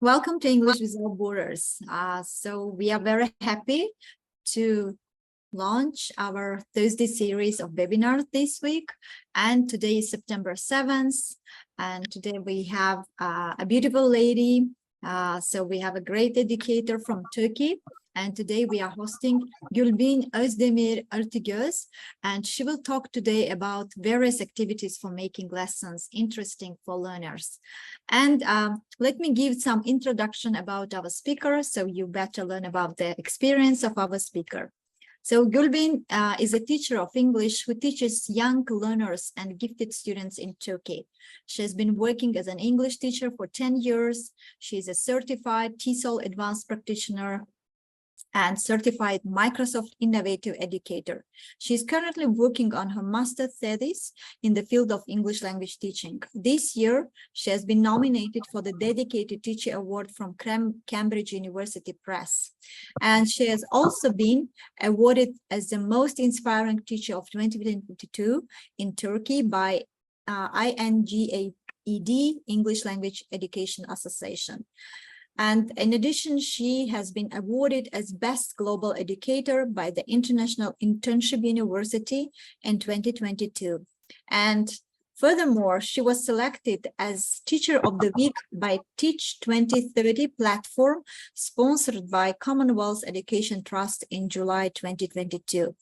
Welcome to English Without Borders. So we are very happy to launch our Thursday series of webinars this week. And today is September 7th. And today we have a beautiful lady. So we have a great educator from Turkey. And today we are hosting Gulbin Ozdemir, and she will talk today about various activities for making lessons interesting for learners. And let me give some introduction about our speaker, so you better learn about the experience of our speaker. So Gulbin is a teacher of English who teaches young learners and gifted students in Turkey. She has been working as an English teacher for 10 years. She is a certified TESOL advanced practitioner and certified Microsoft Innovative Educator. She is currently working on her master's thesis in the field of English language teaching. This year, she has been nominated for the Dedicated Teacher Award from Cambridge University Press. And she has also been awarded as the most inspiring teacher of 2022 in Turkey by INGAED, English Language Education Association. And in addition, she has been awarded as Best Global Educator by the International Internship University in 2022. And furthermore, she was selected as Teacher of the Week by Teach 2030 platform, sponsored by Commonwealth Education Trust in July 2022.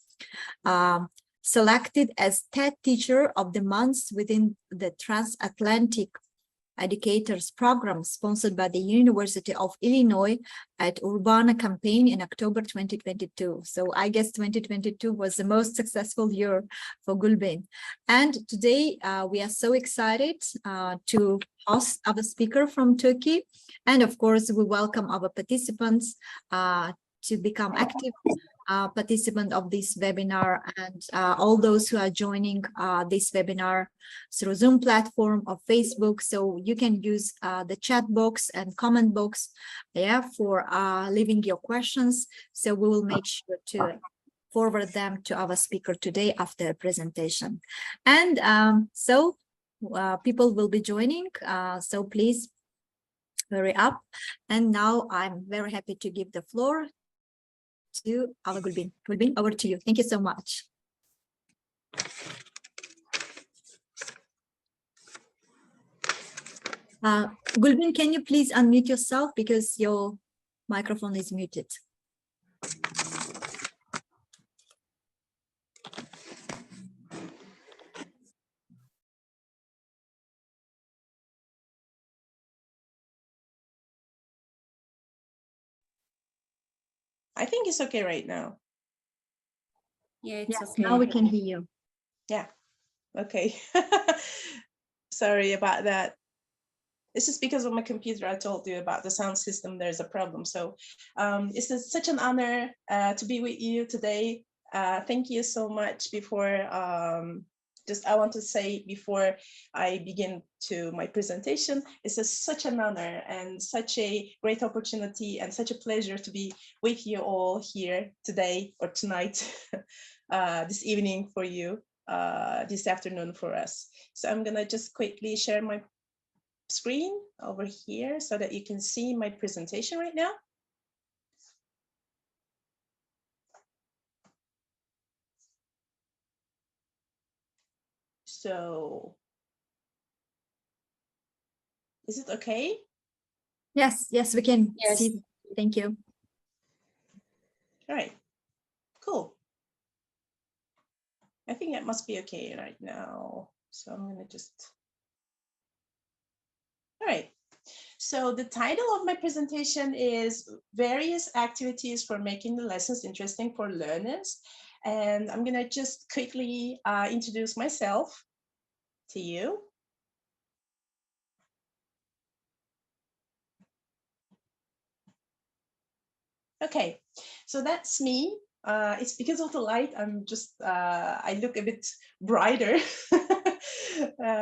Selected as TED Teacher of the Month within the Transatlantic Educators Program sponsored by the University of Illinois at Urbana campaign in October 2022. So I guess 2022 was the most successful year for Gulbin. And today we are so excited to host our speaker from Turkey. And of course, we welcome our participants to become active participant of this webinar, and all those who are joining this webinar through Zoom platform or Facebook. So you can use the chat box and comment box for leaving your questions. So we will make sure to forward them to our speaker today after the presentation. And people will be joining, so please hurry up. And now I'm very happy to give the floor to our Gulbin. Gulbin, over to you. Thank you so much. Gulbin, can you please unmute yourself because your microphone is muted. I think it's okay right now. Yeah, it's okay. Now we can hear you. Yeah, okay. Sorry about that. This is because of my computer. I told you about the sound system. There's a problem. So it's such an honor to be with you today. Thank you so much. I want to say before I begin to my presentation, it's such an honor and such a great opportunity and such a pleasure to be with you all here today or tonight, this evening for you, this afternoon for us. So I'm gonna just quickly share my screen over here so that you can see my presentation right now. So, is it okay? Yes, we can see. Thank you. All right, cool. I think it must be okay right now. So I'm gonna just, all right. So the title of my presentation is Various Activities for Making the Lessons Interesting for Learners. And I'm gonna just quickly introduce myself to you. Okay, so that's me. It's because of the light, I look a bit brighter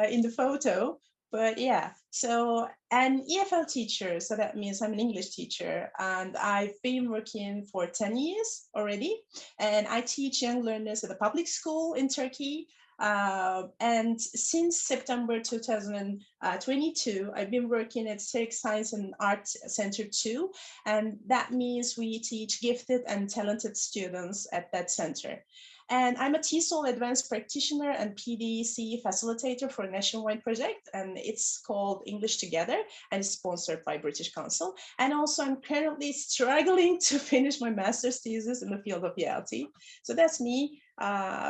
in the photo. But yeah, so an EFL teacher, so that means I'm an English teacher, and I've been working for 10 years already. And I teach young learners at a public school in Turkey. And since September 2022, I've been working at Civic Science and Art Center too. And that means we teach gifted and talented students at that center. And I'm a TESOL advanced practitioner and PDC facilitator for a nationwide project, and it's called English Together, and it's sponsored by British Council. And also I'm currently struggling to finish my master's thesis in the field of ELT. So that's me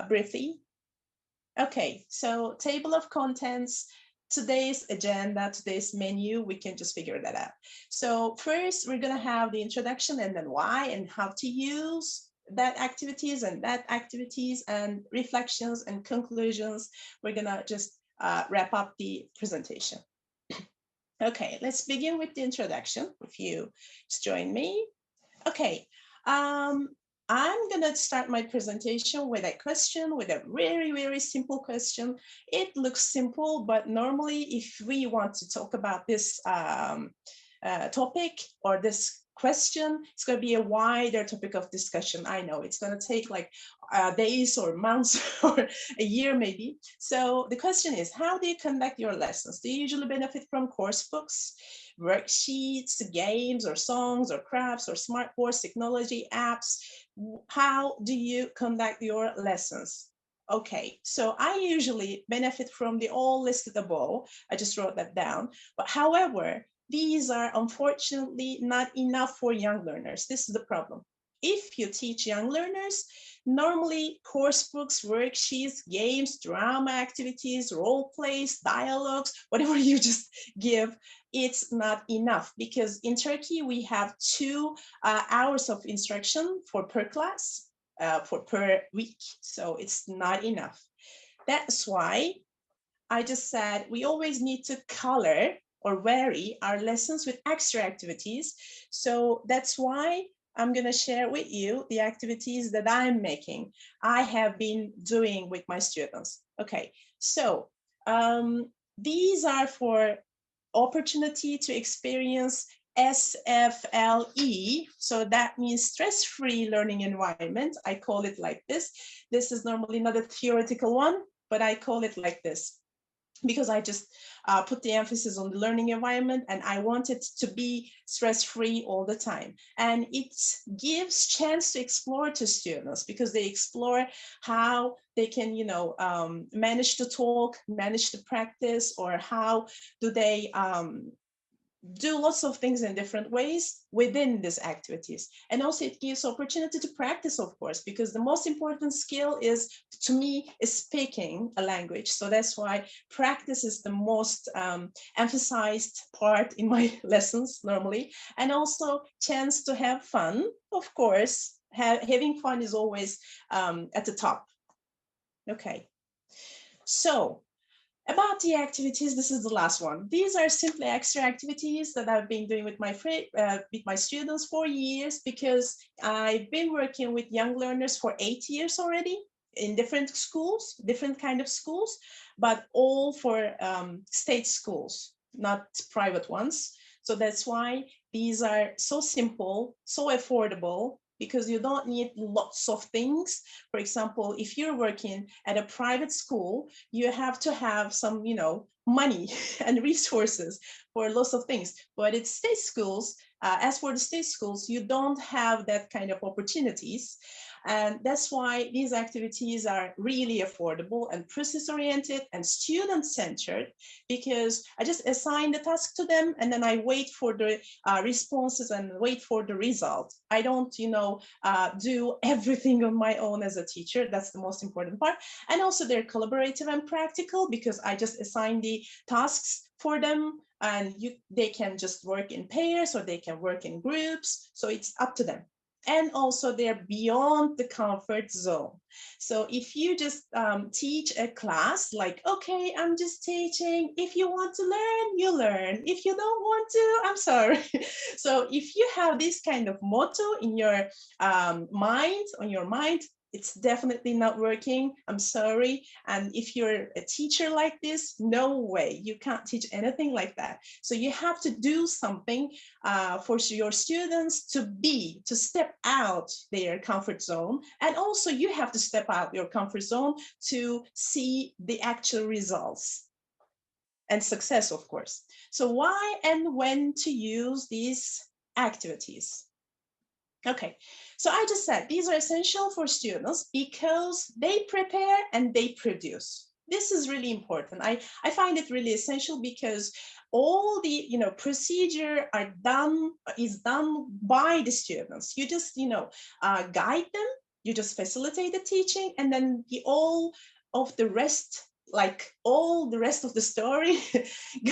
briefly. Okay, so table of contents, today's agenda, today's menu, we can just figure that out. So first, we're going to have the introduction and then why and how to use that activities and reflections and conclusions. We're going to just wrap up the presentation. Okay, let's begin with the introduction. If you just join me. Okay, I'm gonna start my presentation with a question, with a very, very simple question. It looks simple, but normally if we want to talk about this topic or this question, it's going to be a wider topic of discussion. I know it's going to take like days or months or a year maybe. So the question is, how do you conduct your lessons? Do you usually benefit from course books, worksheets, games or songs or crafts or smart boards, technology, apps? How do you conduct your lessons? Okay, so I usually benefit from the all listed above. I just wrote that down. But however, these are unfortunately not enough for young learners. This is the problem. If you teach young learners, normally course books, worksheets, games, drama activities, role plays, dialogues, whatever you just give, it's not enough because in Turkey we have 2 hours of instruction for per class, for per week. So it's not enough. That's why I just said we always need to color or vary our lessons with extra activities. So that's why I'm going to share with you the activities that I'm making, I have been doing with my students. Okay, so these are for opportunity to experience SFLE. So that means stress-free learning environment. I call it like this. This is normally not a theoretical one, but I call it like this because I just put the emphasis on the learning environment and I want it to be stress-free all the time. And it gives chance to explore to students because they explore how they can, manage to talk, manage to practice, or how do they do lots of things in different ways within these activities. And also it gives opportunity to practice, of course, because the most important skill is, to me, is speaking a language. So that's why practice is the most emphasized part in my lessons normally. And also chance to have fun, of course. Having fun is always at the top. Okay. So about the activities, this is the last one. These are simply extra activities that I've been doing with my students for years because I've been working with young learners for 8 years already in different schools, different kind of schools, but all for state schools, not private ones. So that's why these are so simple, so affordable, because you don't need lots of things. For example, if you're working at a private school, you have to have some, money and resources for lots of things. But it's state schools, as for the state schools, you don't have that kind of opportunities. And that's why these activities are really affordable and process-oriented and student-centered, because I just assign the task to them and then I wait for the responses and wait for the result. I don't, do everything on my own as a teacher. That's the most important part. And also they're collaborative and practical because I just assign the tasks for them and they can just work in pairs or they can work in groups. So it's up to them. And also they're beyond the comfort zone. So if you just teach a class like, okay, I'm just teaching, if you want to learn, you learn. If you don't want to, I'm sorry. So if you have this kind of motto in your mind, It's definitely not working. I'm sorry. And if you're a teacher like this, no way, you can't teach anything like that. So you have to do something for your students to step out their comfort zone. And also you have to step out your comfort zone to see the actual results and success, of course. So why and when to use these activities? Okay, so I just said these are essential for students because they prepare and they produce. This is really important. I find it really essential because all the procedure is done by the students. You just guide them, you just facilitate the teaching, and then all of the rest, like all the rest of the story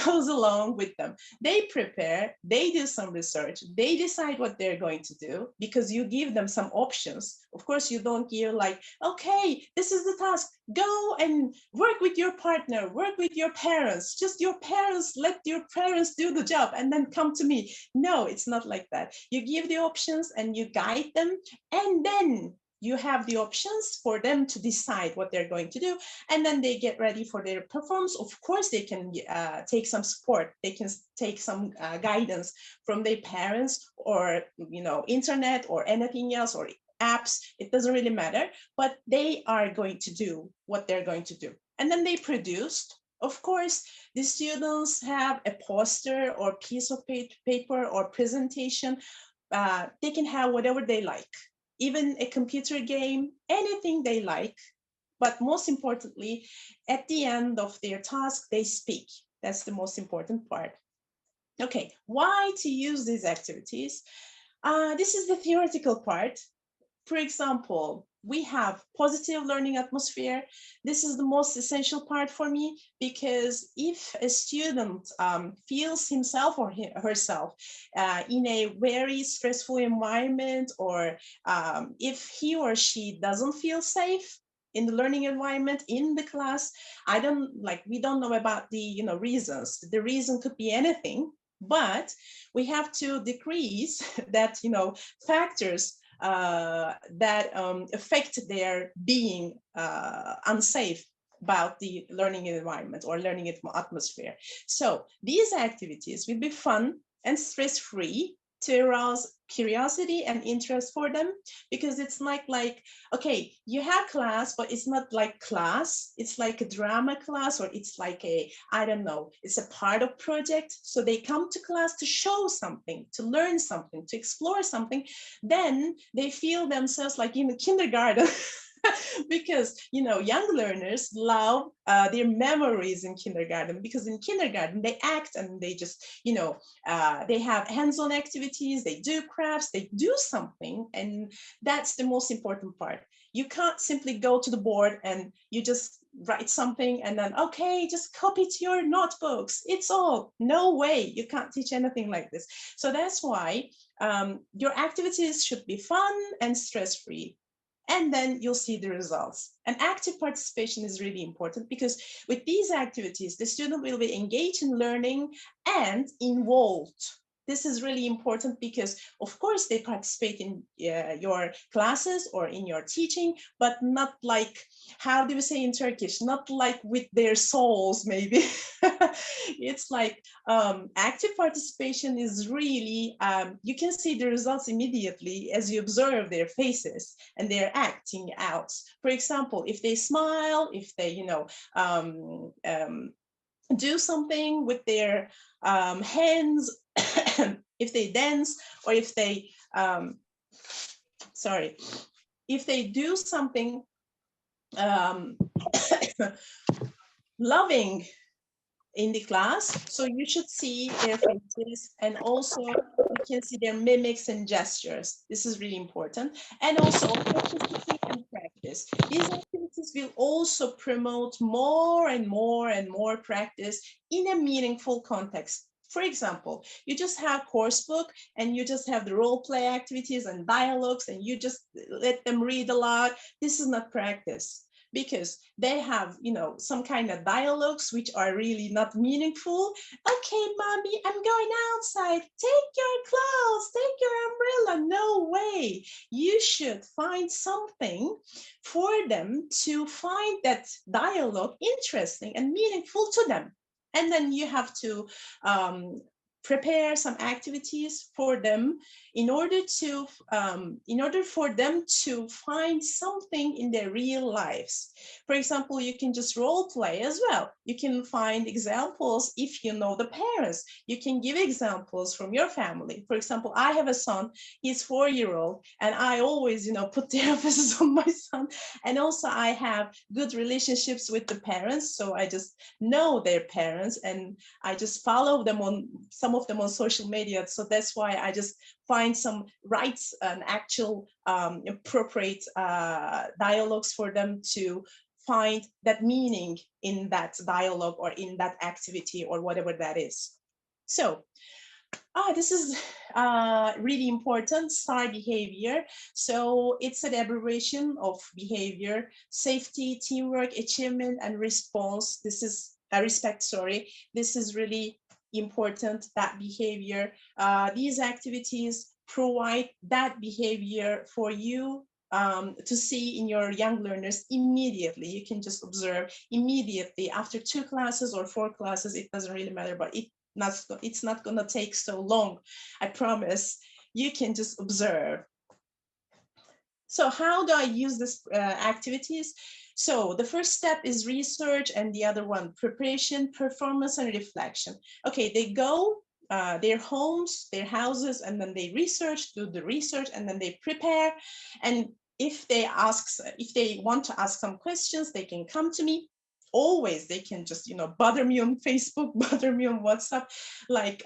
goes along with them. They prepare, they do some research, they decide what they're going to do because you give them some options. Of course, you don't give like, okay, this is the task, go and work with your partner, work with your parents, just your parents, let your parents do the job and then come to me. No, it's not like that. You give the options and you guide them, and then you have the options for them to decide what they're going to do, and then they get ready for their performance. Of course, they can take some support, they can take some guidance from their parents or internet or anything else or apps. It doesn't really matter, but they are going to do what they're going to do. And then they produced. Of course, the students have a poster or piece of paper or presentation. They can have whatever they like, even a computer game, anything they like. But most importantly, at the end of their task, they speak. That's the most important part. Okay, why to use these activities? This is the theoretical part. For example, we have positive learning atmosphere. This is the most essential part for me, because if a student feels himself or herself in a very stressful environment, or if he or she doesn't feel safe in the learning environment, in the class, we don't know about the reasons. The reason could be anything, but we have to decrease that factors that affect their being unsafe about the learning environment or learning atmosphere. So these activities will be fun and stress-free to arouse curiosity and interest for them, because it's not like, okay, you have class, but it's not like class, it's like a drama class, or it's like I don't know, it's a part of project. So they come to class to show something, to learn something, to explore something. Then they feel themselves like in the kindergarten. Because young learners love their memories in kindergarten, because in kindergarten they act and they just they have hands-on activities, they do crafts, they do something, and that's the most important part. You can't simply go to the board and you just write something and then, okay, just copy to your notebooks, it's all. No way, you can't teach anything like this. So that's why your activities should be fun and stress-free, and then you'll see the results. And active participation is really important, because with these activities, the student will be engaged in learning and involved. This is really important because, of course, they participate in your classes or in your teaching, but not like, how do we say in Turkish? Not like with their souls, maybe. It's like active participation is really, you can see the results immediately as you observe their faces and they're acting out. For example, if they smile, if they, do something with their hands, if they dance, or if they, if they do something loving in the class. So you should see their faces, and also you can see their mimics and gestures. This is really important. And also authenticity and practice. These activities will also promote more and more and more practice in a meaningful context. For example, you just have course book and you just have the role play activities and dialogues and you just let them read aloud. This is not practice. because they have, some kind of dialogues which are really not meaningful. Okay, mommy, I'm going outside. Take your clothes, take your umbrella. No way. You should find something for them to find that dialogue interesting and meaningful to them. And then you have to prepare some activities for them in order for them to find something in their real lives. For example, you can just role play as well. You can find examples if you know the parents. You can give examples from your family. For example, I have a son, he's 4-year-old, and I always, put the emphasis on my son. And also I have good relationships with the parents, so I just know their parents and I just follow them on some of them on social media. So that's why I just find some rights and actual appropriate dialogues for them to find that meaning in that dialogue or in that activity or whatever that is. So this is really important, STAR behavior. So it's an abbreviation of behavior: safety, teamwork, achievement, and response. This is respect, sorry. This is really important, that behavior. These activities provide that behavior for you to see in your young learners immediately. You can just observe immediately after 2 classes or 4 classes, it doesn't really matter, but it's not going to take so long, I promise. You can just observe. So how do I use these activities? So the first step is research, and the other one, preparation, performance, and reflection. Okay, they go their homes, their houses, and then they do the research, and then they prepare. And if they want to ask some questions, they can come to me. Always, they can just bother me on Facebook, bother me on WhatsApp. Like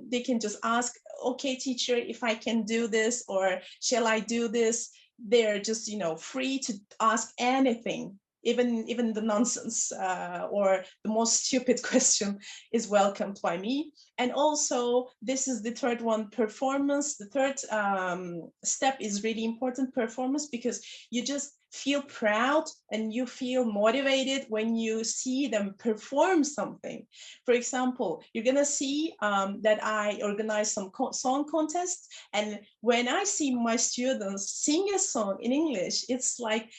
they can just ask, okay, teacher, if I can do this, or shall I do this? They're just free to ask anything. Even the nonsense or the most stupid question is welcomed by me. And also, this is the third one, performance. The third step is really important, performance, because you just feel proud and you feel motivated when you see them perform something. For example, you're gonna see that I organize some song contests, and when I see my students sing a song in English, it's like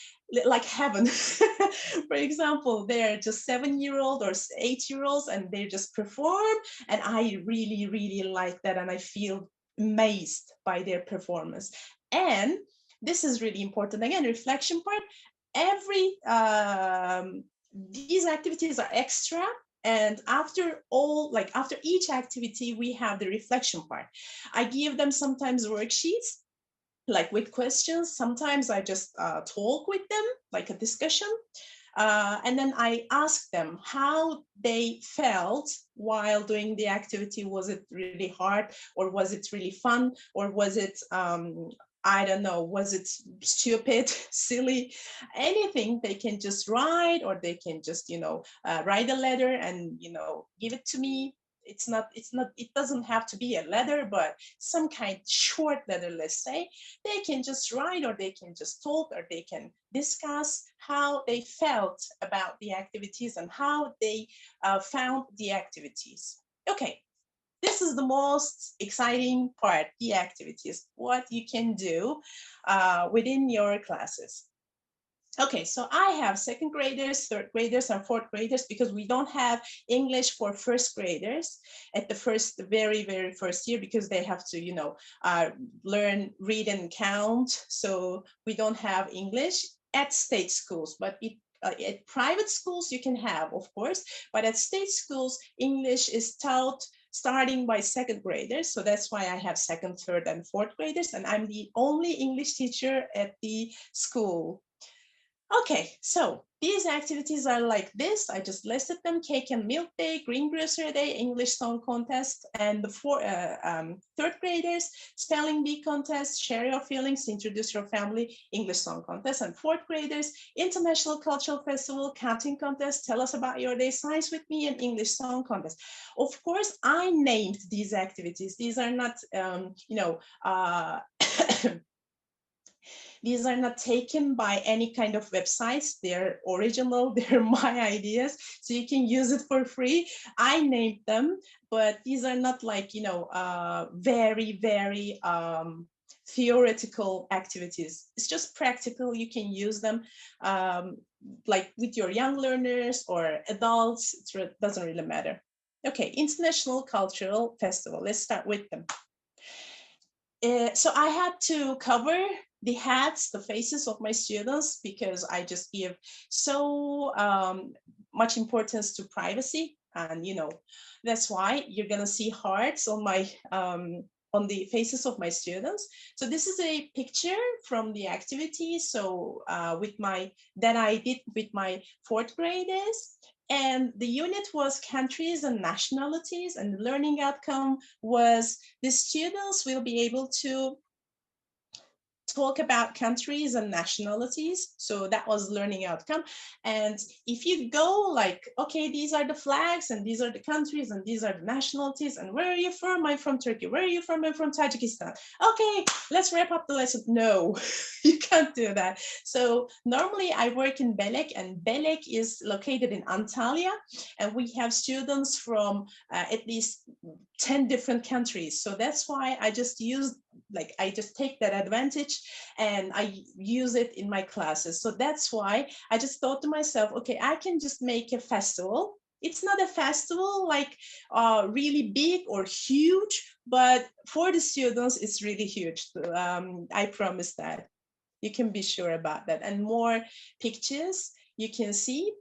heaven. For example, they're just 7-year-old or 8-year-olds, and they just perform, and I really, really like that, and I feel amazed by their performance. And this is really important. Again, reflection part. These activities are extra, and after each activity, we have the reflection part. I give them sometimes worksheets, like with questions. Sometimes I just talk with them, like a discussion. And then I ask them how they felt while doing the activity. Was it really hard, or was it really fun, or was it I don't know, was it stupid, silly? Anything they can just write, or they can just write a letter and give it to me. It doesn't have to be a letter, but some kind short letter, let's say. They can just write, or they can just talk, or they can discuss how they felt about the activities and how they found the activities. Okay, this is the most exciting part, the activities, what you can do within your classes. Okay, so I have 2nd graders, 3rd graders, and 4th graders, because we don't have English for 1st graders at the very, very first year, because they have to, learn, read, and count. So we don't have English at state schools, but at private schools you can have, of course, but at state schools, English is taught starting by 2nd graders. So that's why I have 2nd, 3rd, and 4th graders, and I'm the only English teacher at the school. Okay, so these activities are like this. I just listed them: cake and milk day, greengrocer day, English song contest, and the 3rd graders, spelling bee contest, share your feelings, introduce your family, English song contest, and 4th graders, international cultural festival, counting contest, tell us about your day, science with me, and English song contest. Of course, I named these activities. These are not, These are not taken by any kind of websites. They're original, they're my ideas, so you can use it for free. I named them, but these are not like, you know, very, very theoretical activities. It's just practical. You can use them like with your young learners or adults. It doesn't really matter. Okay, International Cultural Festival. Let's start with them. So I had to cover the hats, the faces of my students, because I just give so much importance to privacy. And, you know, that's why you're going to see hearts on my on the faces of my students. So this is a picture from the activity. So with my that I did with my fourth graders. And the unit was countries and nationalities, and the learning outcome was the students will be able to talk about countries and nationalities. So that was learning outcome. And if you go like, okay, these are the flags and these are the countries and these are the nationalities, and where are you from? I'm from Turkey. Where are you from? I'm from Tajikistan. Okay, let's wrap up the lesson. No, you can't do that. So normally I work in Belek, and Belek is located in Antalya, and we have students from at least 10 different countries. So that's why I just take that advantage and I use it in my classes. So that's why I just thought to myself, okay, I can just make a festival. It's not a festival like really big or huge, but for the students, it's really huge. I promise that. You can be sure about that. And more pictures you can see.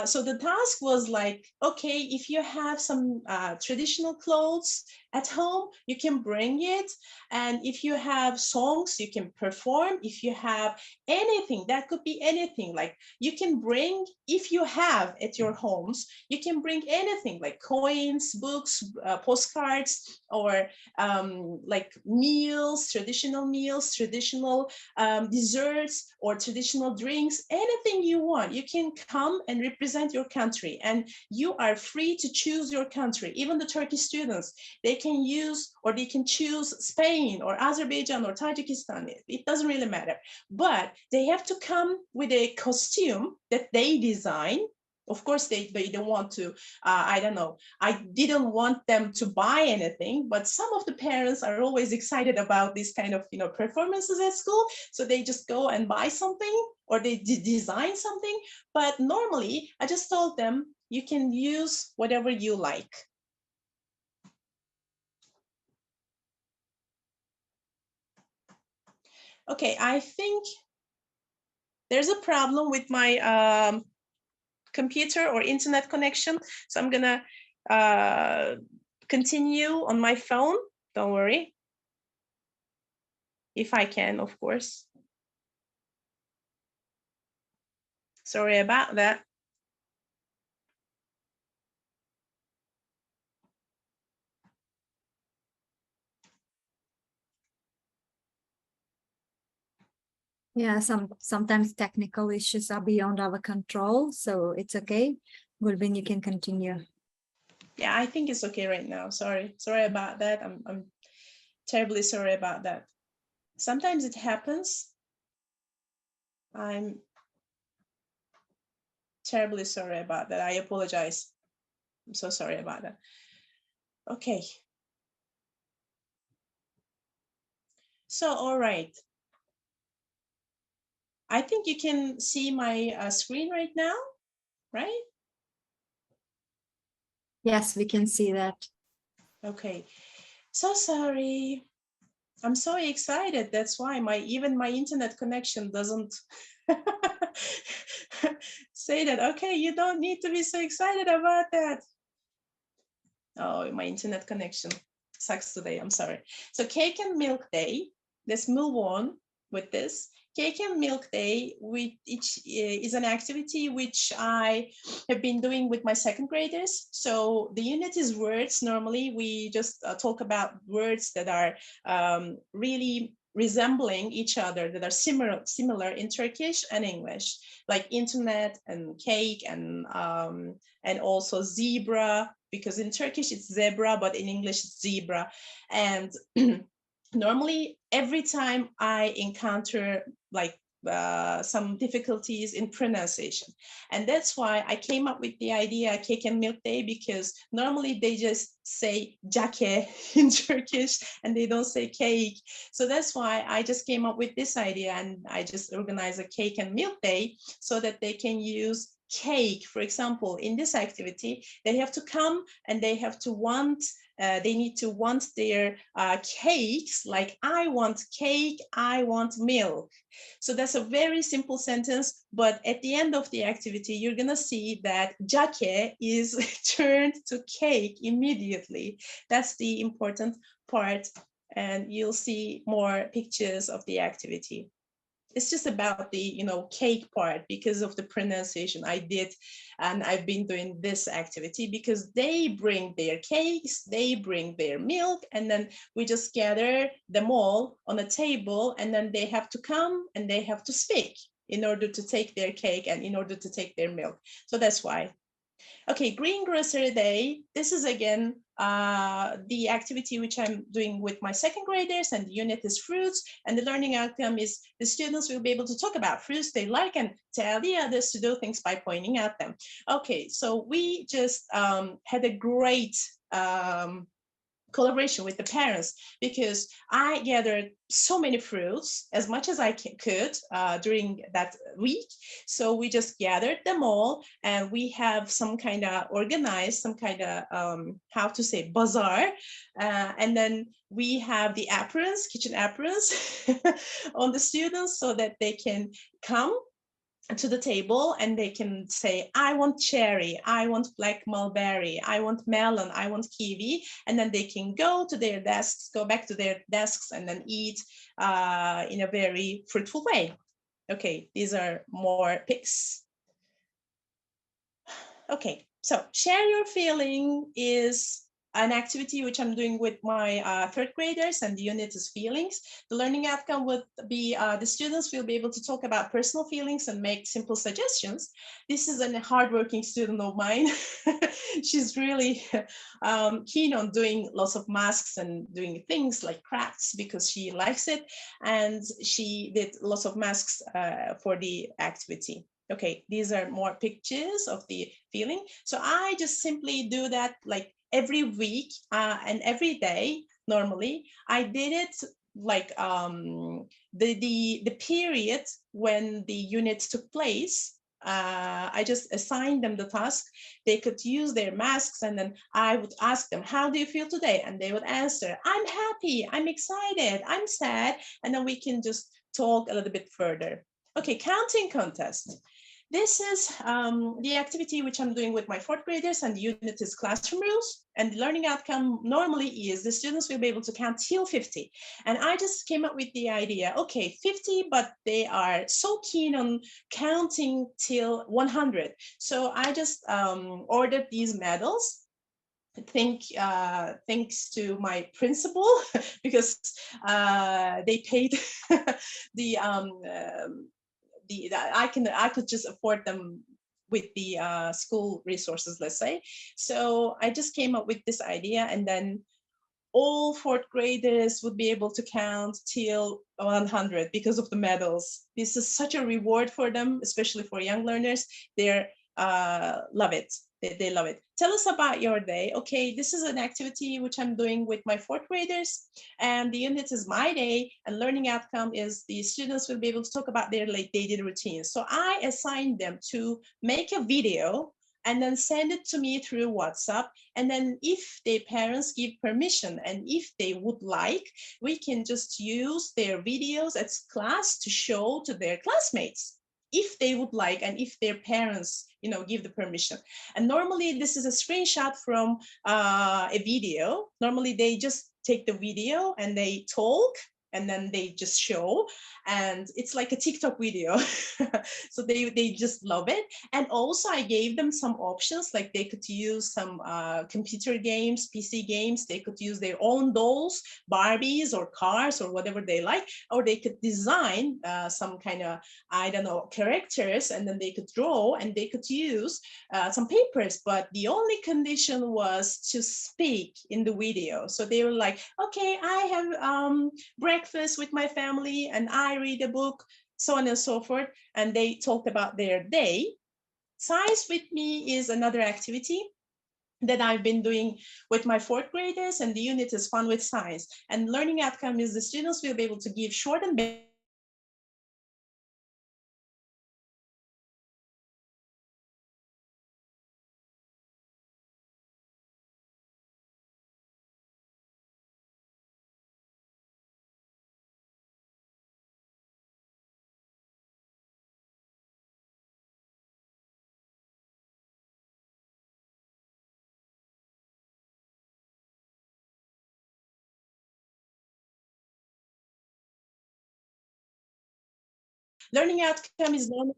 So the task was like, okay, if you have some traditional clothes at home, you can bring it. And if you have songs, you can perform. If you have anything, that could be anything, like you can bring, if you have at your homes, you can bring anything like coins, books, postcards, or like meals, traditional desserts or traditional drinks, anything you want. You can come and represent your country, and you are free to choose your country. Even the Turkish students, they can use or they can choose Spain or Azerbaijan or Tajikistan. It doesn't really matter, but they have to come with a costume that they design. Of course, they don't want to, I don't know, I didn't want them to buy anything, but some of the parents are always excited about this kind of, you know, performances at school. So they just go and buy something or they design something. But normally, I just told them, you can use whatever you like. Okay, I think there's a problem with my computer or internet connection. So I'm gonna continue on my phone. Don't worry. If I can, of course. Sorry about that. Yeah, sometimes technical issues are beyond our control, so it's okay. Gulbin, you can continue. Yeah, I think it's okay right now. Sorry about that. I'm terribly sorry about that. Sometimes it happens. I'm terribly sorry about that. I apologize. I'm so sorry about that. Okay. So, all right. I think you can see my screen right now, right? Yes, we can see that. Okay. So sorry. I'm so excited. That's why even my internet connection doesn't say that. Okay, you don't need to be so excited about that. Oh, my internet connection sucks today. I'm sorry. So Cake and Milk Day. Let's move on with this. Cake and Milk Day, which is an activity which I have been doing with my second graders. So the unit is words. Normally, we just talk about words that are really resembling each other, that are similar in Turkish and English, like internet and cake and also zebra, because in Turkish it's zebra, but in English it's zebra. And normally every time I encounter like some difficulties in pronunciation. And that's why I came up with the idea Cake and Milk Day, because normally they just say jake in Turkish and they don't say cake. So that's why I just came up with this idea, and I just organized a Cake and Milk Day so that they can use cake. For example, in this activity, they have to come and they have to want they need to want their cakes, like I want cake, I want milk. So that's a very simple sentence, but at the end of the activity, you're gonna see that jake is turned to cake immediately. That's the important part, and you'll see more pictures of the activity. It's just about the cake part because of the pronunciation I did, and I've been doing this activity because they bring their cakes, they bring their milk, and then we just gather them all on a table, and then they have to come and they have to speak in order to take their cake and in order to take their milk. So that's why. Okay, Green Grocery Day. This is again the activity which I'm doing with my second graders, and the unit is fruits. And the learning outcome is the students will be able to talk about fruits they like and tell the others to do things by pointing at them. Okay, so we just had a great collaboration with the parents, because I gathered so many fruits, as much as I could during that week. So we just gathered them all, and we have some kind of organized, some kind of how to say, bazaar, and then we have the aprons, kitchen aprons, on the students so that they can come to the table and they can say, I want cherry, I want black mulberry, I want melon, I want kiwi, and then they can go to their desks, go back to their desks, and then eat in a very fruitful way. Okay, these are more pics. Okay, so share your feeling is an activity which I'm doing with my third graders, and the unit is feelings. The learning outcome would be the students will be able to talk about personal feelings and make simple suggestions. This is a hardworking student of mine. She's really keen on doing lots of masks and doing things like crafts because she likes it, and she did lots of masks for the activity. Okay, these are more pictures of the feeling. So I just simply do that like every week and every day. Normally, I did it like the period when the units took place. I just assigned them the task. They could use their masks, and then I would ask them, how do you feel today? And they would answer, I'm happy, I'm excited, I'm sad. And then we can just talk a little bit further. Okay, counting contest. This is the activity which I'm doing with my fourth graders, and the unit is classroom rules. And the learning outcome normally is the students will be able to count till 50. And I just came up with the idea, okay, 50, but they are so keen on counting till 100. So I just ordered these medals. Thanks to my principal, because they paid the I could just afford them with the school resources, let's say. So I just came up with this idea, and then all fourth graders would be able to count till 100 because of the medals. This is such a reward for them, especially for young learners. They love it. They love it. Tell us about your day. Okay, this is an activity which I'm doing with my fourth graders, and the unit is my day, and learning outcome is the students will be able to talk about their like daily routines. So I assigned them to make a video and then send it to me through WhatsApp. And then if their parents give permission and if they would like, we can just use their videos at class to show to their classmates if they would like, and if their parents give the permission. And normally this is a screenshot from a video. Normally they just take the video and they talk, and then they just show, and it's like a TikTok video. So they just love it. And also I gave them some options, like they could use some computer games, PC games, they could use their own dolls, Barbies or cars or whatever they like, or they could design some kind of, I don't know, characters, and then they could draw, and they could use some papers. But the only condition was to speak in the video. So they were like, okay, I have breakfast with my family and I read a book, so on and so forth. And they talked about their day. Science with Me is another activity that I've been doing with my fourth graders, and the unit is Fun with Science. And learning outcome is the students will be able to give short and learning outcome is normally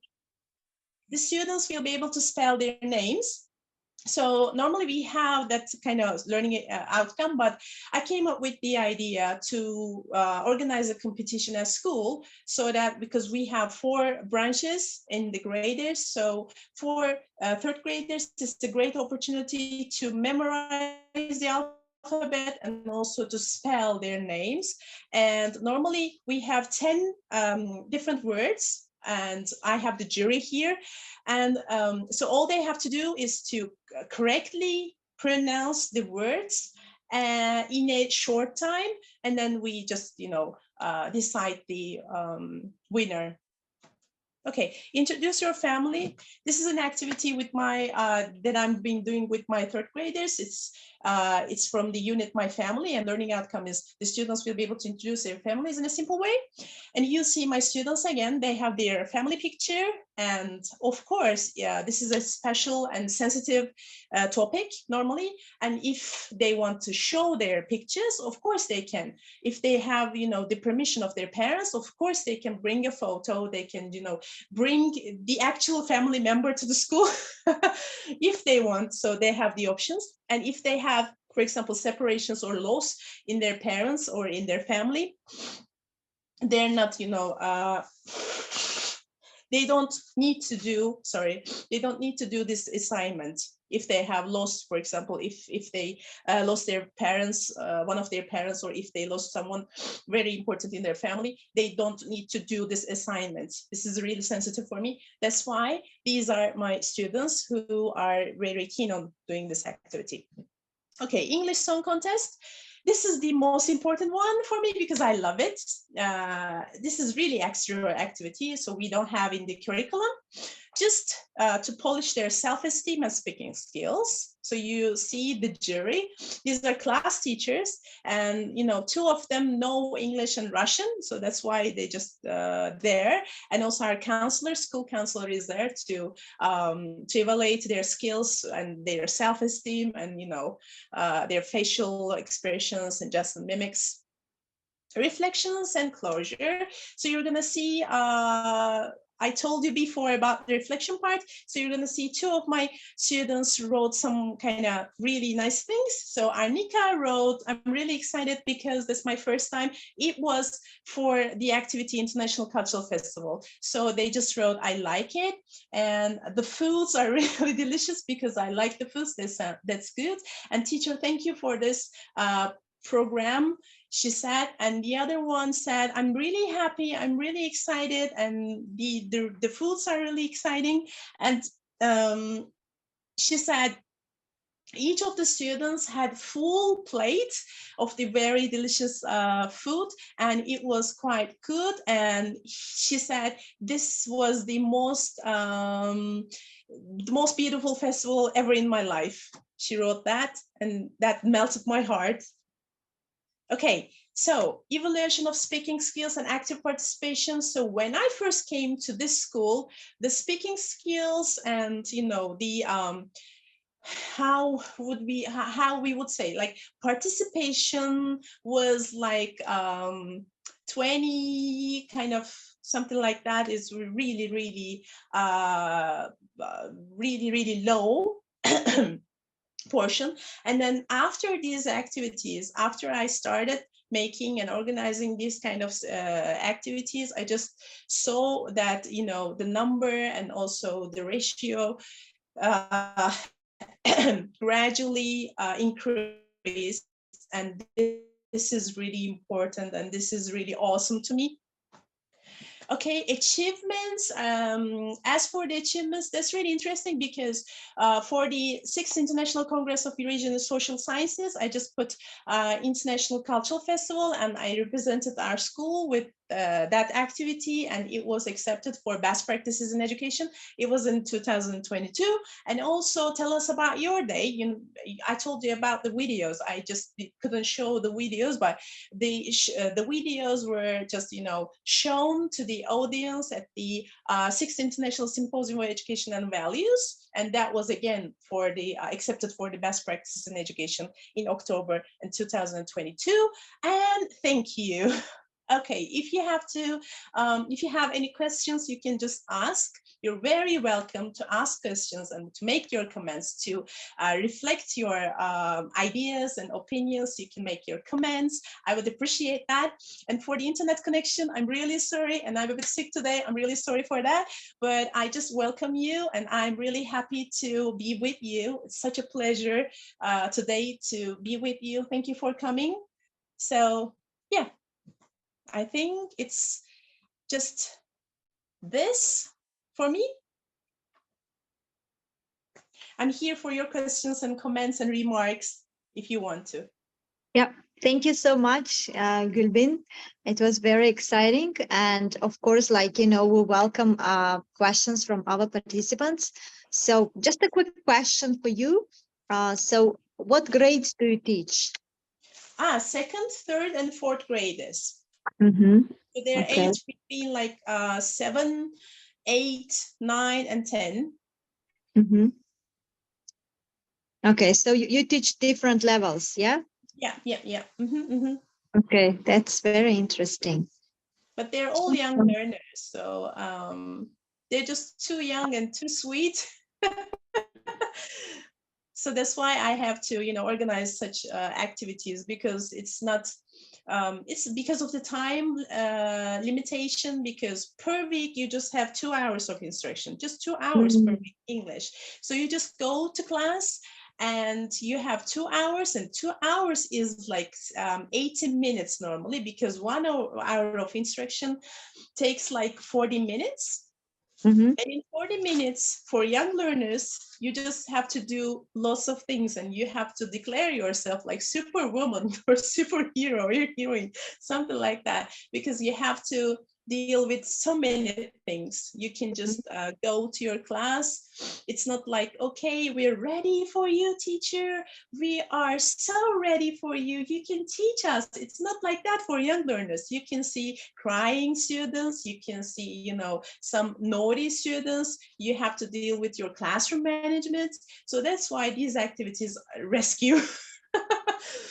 the students will be able to spell their names. So normally we have that kind of learning outcome, but I came up with the idea to organize a competition at school, so that because we have 4 branches in the graders, so for third graders, it's a great opportunity to memorize the alphabet and also to spell their names. And normally we have 10 different words, and I have the jury here. And so all they have to do is to correctly pronounce the words in a short time, and then we just, decide the winner. Okay, introduce your family. This is an activity with my that I've been doing with my third graders. It's from the unit My Family, and learning outcome is the students will be able to introduce their families in a simple way. And you see my students again, they have their family picture. And of course, yeah, this is a special and sensitive topic normally. And if they want to show their pictures, of course they can. If they have, the permission of their parents, of course they can bring a photo. They can, bring the actual family member to the school if they want. So they have the options. And if they have, for example, separations or loss in their parents or in their family, they're not, they don't need to do this assignment. If they have lost, for example, if they lost their parents, one of their parents, or if they lost someone very important in their family, they don't need to do this assignment. This is really sensitive for me. That's why these are my students who are very keen on doing this activity. Okay, English Song Contest. This is the most important one for me because I love it. This is really extra activity, so we don't have in the curriculum, just to polish their self-esteem and speaking skills. So you see the jury, these are class teachers, and 2 of them know English and Russian, so that's why they just there. And also our counselor, school counselor, is there to evaluate their skills and their self-esteem and their facial expressions and just mimics. Reflections and closure. So you're going to see, I told you before about the reflection part. So you're going to see 2 of my students wrote some kind of really nice things. So Arnika wrote, I'm really excited because this is my first time. It was for the Activity International Cultural Festival. So they just wrote, I like it. And the foods are really delicious because I like the foods. That's good. And teacher, thank you for this program, she said. And the other one said, I'm really happy, I'm really excited, and the foods are really exciting. And she said each of the students had full plate of the very delicious food, and it was quite good. And she said this was the most beautiful festival ever in my life. She wrote that, and that melted my heart. Okay, so evaluation of speaking skills and active participation. So when I first came to this school, the speaking skills and the how we would say, like, participation was like 20, kind of something like that is really, really, really low portion. And then after these activities, after I started making and organizing these kind of activities, I just saw that, the number and also the ratio gradually increased. And this is really important, and this is really awesome to me. Okay, achievements. As for the achievements, that's really interesting because for the 6th International Congress of Eurasian Social Sciences, I just put International Cultural Festival, and I represented our school with that activity, and it was accepted for best practices in education. It was in 2022. And also tell us about your day. I told you about the videos. I just couldn't show the videos, but the videos were just shown to the audience at the 6th International Symposium on Education and Values, and that was again for the accepted for the best practices in education in October in 2022. And thank you. Okay, if you have any questions, you can just ask. You're very welcome to ask questions and to make your comments, to reflect your ideas and opinions. You can make your comments. I would appreciate that. And for the internet connection, I'm really sorry, and I'm a bit sick today. I'm really sorry for that, but I just welcome you, and I'm really happy to be with you. It's such a pleasure today to be with you. Thank you for coming. So yeah, I think it's just this for me. I'm here for your questions and comments and remarks if you want to. Yeah, thank you so much, Gulbin. It was very exciting. And of course, we welcome questions from our participants. So just a quick question for you. So what grades do you teach? Second, third, and fourth graders. Mm-hmm. So they're aged between 7, 8, 9, and 10. Mm-hmm. Okay, so you teach different levels, yeah? Yeah. Mm-hmm. Okay, that's very interesting. But they're all young learners, so they're just too young and too sweet. So that's why I have to, organize such activities, because it's not, it's because of the time limitation, because per week you just have 2 hours of instruction, just 2 hours per week English. So you just go to class and you have 2 hours, and 2 hours is 80 minutes normally, because 1 hour of instruction takes 40 minutes. Mm-hmm. And in 40 minutes for young learners, you just have to do lots of things, and you have to declare yourself like superwoman or superhero or heroine, something like that, because you have to deal with so many things. You can just go to your class. It's not like, okay, we're ready for you, teacher. We are so ready for you. You can teach us. It's not like that for young learners. You can see crying students. You can see, some naughty students. You have to deal with your classroom management. So that's why these activities rescue.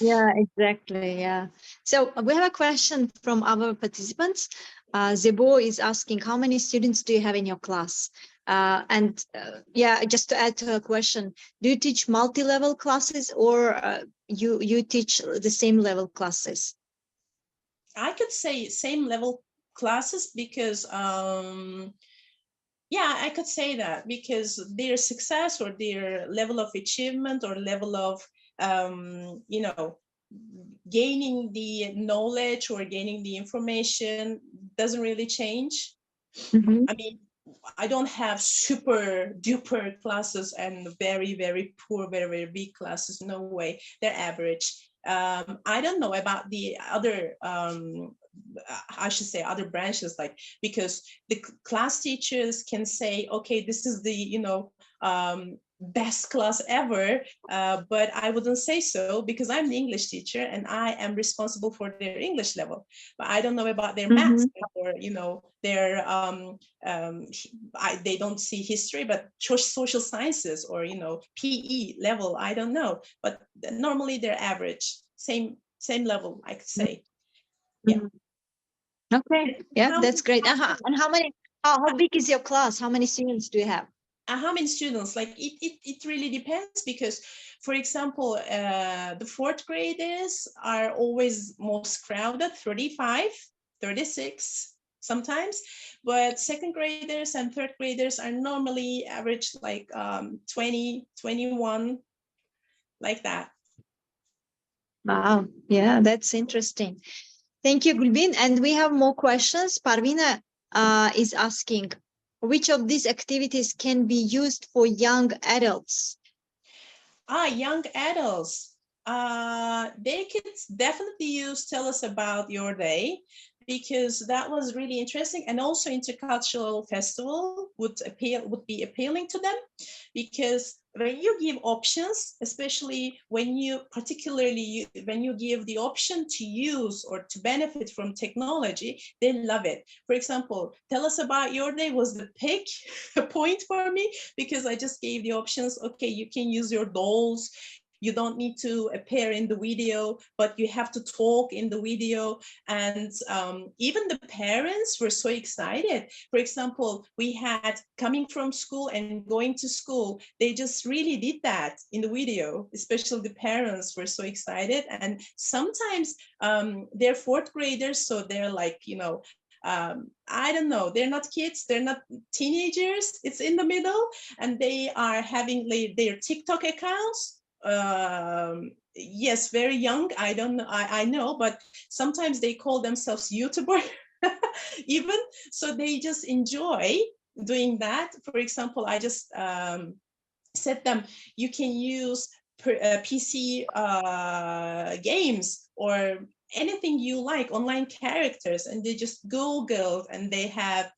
Yeah, exactly. Yeah. So we have a question from our participants. Zebo is asking, how many students do you have in your class? Just to add to her question, do you teach multi-level classes, or you teach the same level classes? I could say same level classes, because I could say that, because their success or their level of achievement or level of gaining the knowledge or gaining the information doesn't really change. Mm-hmm. I mean, I don't have super duper classes and very, very poor, very, very big classes. No way. They're average. I don't know about the other, I should say other branches, because the class teachers can say, okay, this is the, best class ever, but I wouldn't say so, because I'm the English teacher and I am responsible for their English level. But I don't know about their maths or their they don't see history, but social sciences or PE level, I don't know. But normally they're average, same level, I could say. Yeah. Okay. Yeah, How that's many, great. And how big is your class? How many students do you have? how many students? Like it really depends because, for example, the fourth graders are always most crowded, 35, 36 sometimes, but second graders and third graders are normally average like 20, 21, like that. Wow. Yeah, that's interesting. Thank you, Gulbin. And we have more questions. Parvina is asking, which of these activities can be used for young adults? Young adults. They could definitely use Tell Us About Your Day because that was really interesting, and also intercultural festival would be appealing to them because when you give options, especially when you particularly when you give the option to use or to benefit from technology, they love it. For example, Tell Us About Your Day was the pick point for me because I just gave the options. Okay, you can use your dolls. You don't need to appear in the video, but you have to talk in the video. And even the parents were so excited. For example, we had coming from school and going to school. They just really did that in the video, especially the parents were so excited. And sometimes they're fourth graders, so they're like, I don't know, they're not kids, they're not teenagers, it's in the middle, and they are having their TikTok accounts. Yes, very young, I don't know, I know, but sometimes they call themselves YouTuber even, so they just enjoy doing that. For example, I just said them, you can use PC games or anything you like, online characters, and they just Googled and they have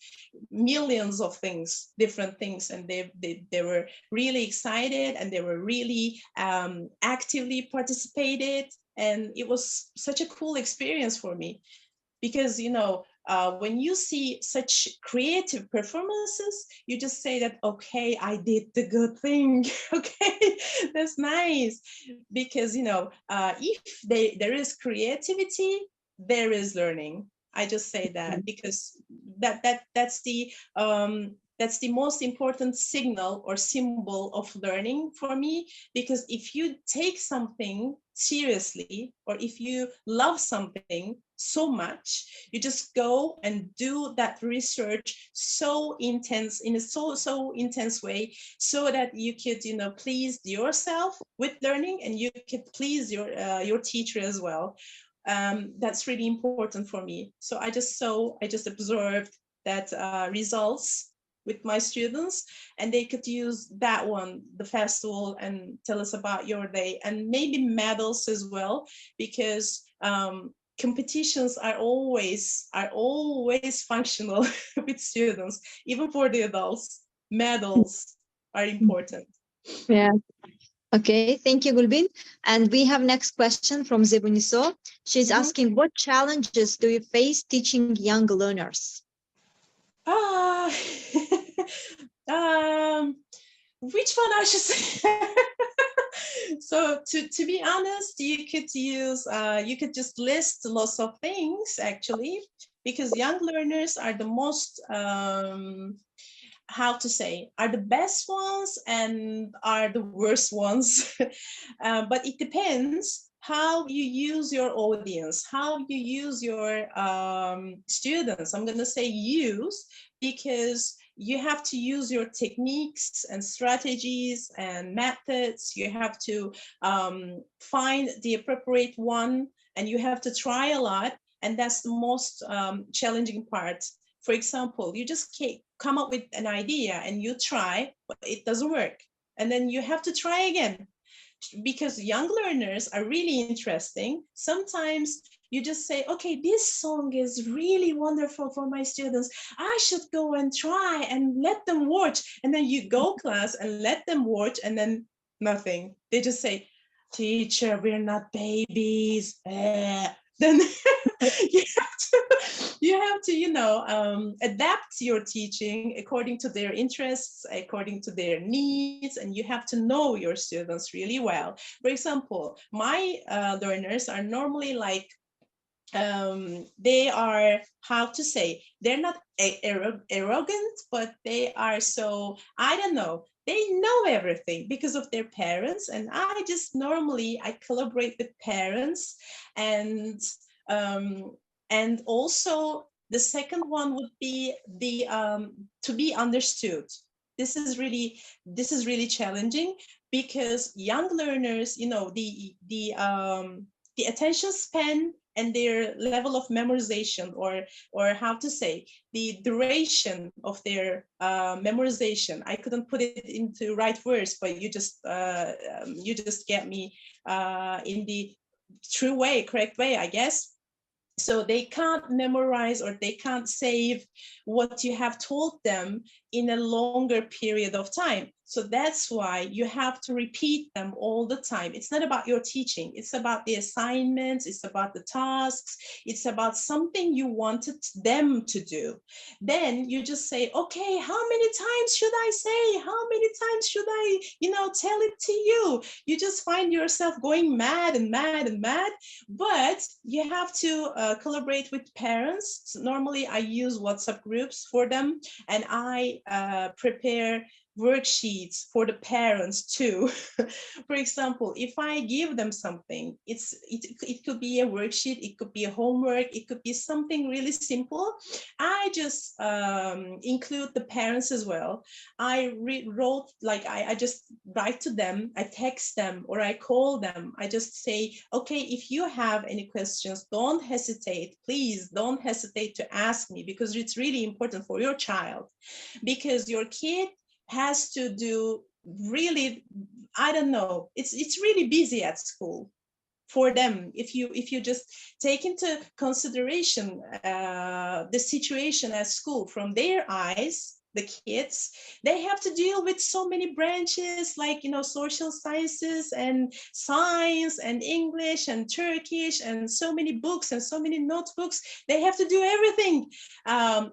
millions of things, different things, and they were really excited and they were really actively participated, and it was such a cool experience for me because when you see such creative performances, you just say that, okay, I did the good thing. Okay, that's nice, because if there is creativity, there is learning. I just say that because that's the most important signal or symbol of learning for me, because if you take something seriously or if you love something so much, you just go and do that research so intense in a so intense way, so that you could please yourself with learning, and you could please your teacher as well. That's really important for me. So I just observed that results with my students, and they could use that one, the festival, and Tell Us About Your Day, and maybe medals as well, because competitions are always functional with students, even for the adults. Medals are important. Yeah. Okay. Thank you, Gulbin. And we have next question from Zebuniso. She's Mhm. asking, what challenges do you face teaching young learners? Ah, which one I should say? So to be honest, you could just list lots of things actually, because young learners are the most how to say, are the best ones and are the worst ones. But it depends how you use your audience, how you use your students. I'm going to say use, because you have to use your techniques and strategies and methods. You have to find the appropriate one, and you have to try a lot. And that's the most challenging part. For example, you just come up with an idea and you try, but it doesn't work. And then you have to try again, because young learners are really interesting. Sometimes you just say, okay, this song is really wonderful for my students. I should go and try and let them watch. And then you go class and let them watch, and then nothing. They just say, teacher, we're not babies. Then you have to adapt your teaching according to their interests, according to their needs, and you have to know your students really well. For example, my learners are normally like they are, how to say, they're not arrogant, but they are so, I don't know, they know everything because of their parents. And I just normally I collaborate with parents. And and also the second one would be the to be understood. This is really challenging, because young learners, you know, the attention span and their level of memorization, or how to say, the duration of their memorization. I couldn't put it into right words, but you just get me in the true way, correct way, I guess. So they can't memorize, or they can't save what you have told them in a longer period of time. So that's why you have to repeat them all the time. It's not about your teaching, it's about the assignments, it's about the tasks, it's about something you wanted them to do. Then you just say, okay, how many times should I say, how many times should I, you know, tell it to you? You just find yourself going mad and mad and mad. But you have to collaborate with parents. So normally I use WhatsApp groups for them, and I prepare worksheets for the parents too. For example, if I give them something, it could be a worksheet, it could be a homework, it could be something really simple. I just include the parents as well. I wrote, like I just write to them, I text them, or I call them. I just say, okay, if you have any questions, don't hesitate, please don't hesitate to ask me, because it's really important for your child. Because your kid has to do really, I don't know, it's really busy at school for them. If you just take into consideration the situation at school from their eyes, the kids, they have to deal with so many branches, like, you know, social sciences and science and English and Turkish, and so many books and so many notebooks. They have to do everything.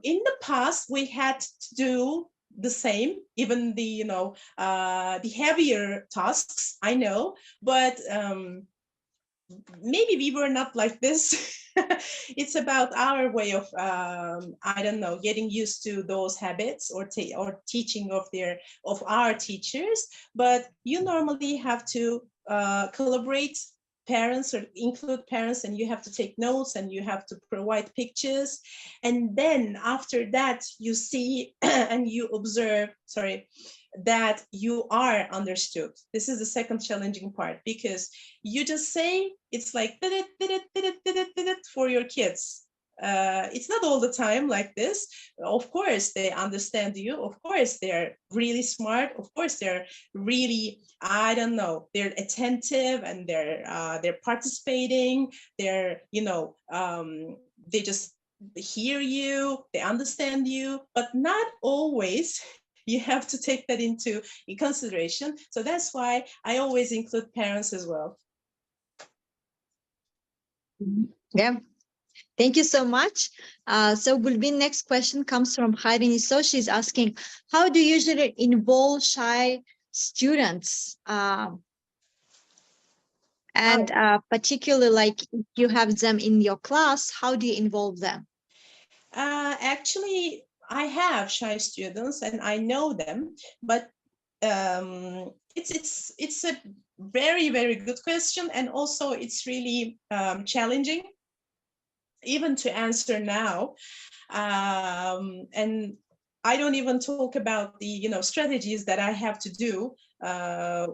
In the past we had to do the same, even the, you know, the heavier tasks, I know. But maybe we were not like this. It's about our way of I don't know, getting used to those habits, or teaching of our teachers. But you normally have to collaborate parents, or include parents, and you have to take notes, and you have to provide pictures. And then after that you see and you observe, sorry, that you are understood. This is the second challenging part, because you just say, it's like did it, did it, did it, did it, did it for your kids. It's not all the time like this. Of course they understand you, of course they're really smart, of course they're really, I don't know, they're attentive, and they're participating, they're, you know, they just hear you, they understand you, but not always. You have to take that into consideration. So that's why I always include parents as well. Yeah. Thank you so much. So Gulbin, next question comes from Hayrini. So she's asking, how do you usually involve shy students? And particularly, like, if you have them in your class, how do you involve them? Actually, I have shy students and I know them, but it's a very, very good question, and also it's really challenging even to answer now. And I don't even talk about the, you know, strategies that I have to do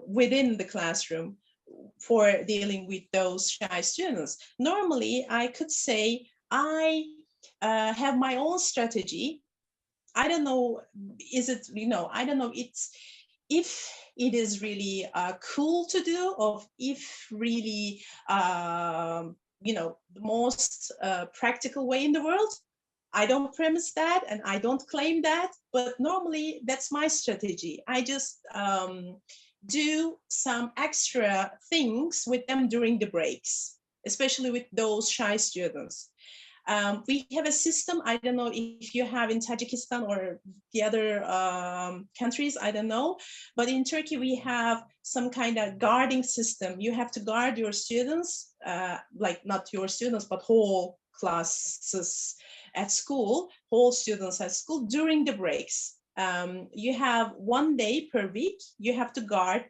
within the classroom for dealing with those shy students. Normally, I could say I have my own strategy. I don't know, is it, you know, I don't know, it's if it is really cool to do, or if really, you know, the most practical way in the world. I don't premise that, and I don't claim that, but normally that's my strategy. I just do some extra things with them during the breaks, especially with those shy students. We have a system, I don't know if you have in Tajikistan or the other countries, I don't know, but in Turkey we have some kind of guarding system. You have to guard your students, like not your students, but whole classes at school, whole students at school during the breaks. You have 1 day per week, you have to guard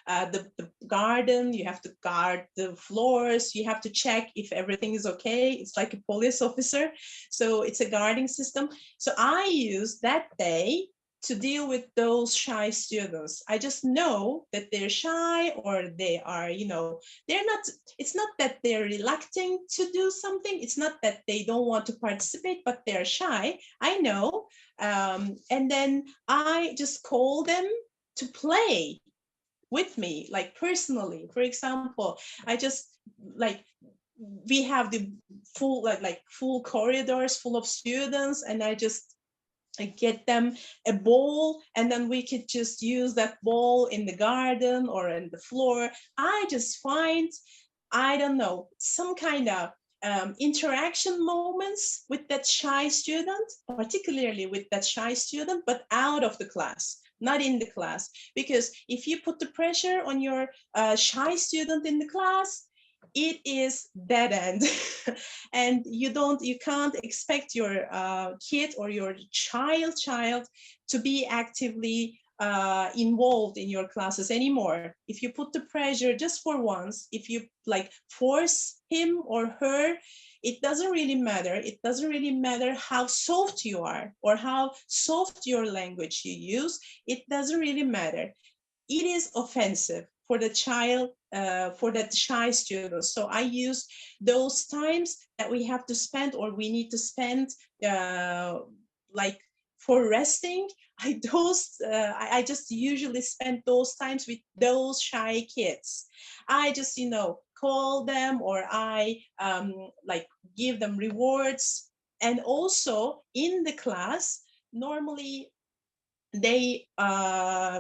the garden, you have to guard the floors, you have to check if everything is okay. It's like a police officer. So it's a guarding system. So I use that day to deal with those shy students. I just know that they're shy, or they are, they're not, it's not that they're reluctant to do something. It's not that they don't want to participate, but they're shy. I know. And then I just call them to play with me, like personally. For example, I just like, we have the full like full corridors full of students, and I get them a ball, and then we could just use that ball in the garden or in the floor. I just find, I don't know, some kind of interaction moments with that shy student, particularly with that shy student, but out of the class, not in the class. Because if you put the pressure on your shy student in the class, it is dead end. And you can't expect your kid or your child to be actively involved in your classes anymore. If you put the pressure just for once, if you like force him or her, it doesn't really matter. It doesn't really matter how soft you are or how soft your language you use. It doesn't really matter. It is offensive for the child, for that shy student. So I use those times that we have to spend, or we need to spend, like for resting. I just usually spend those times with those shy kids. I just call them, or I like give them rewards. And also in the class, normally they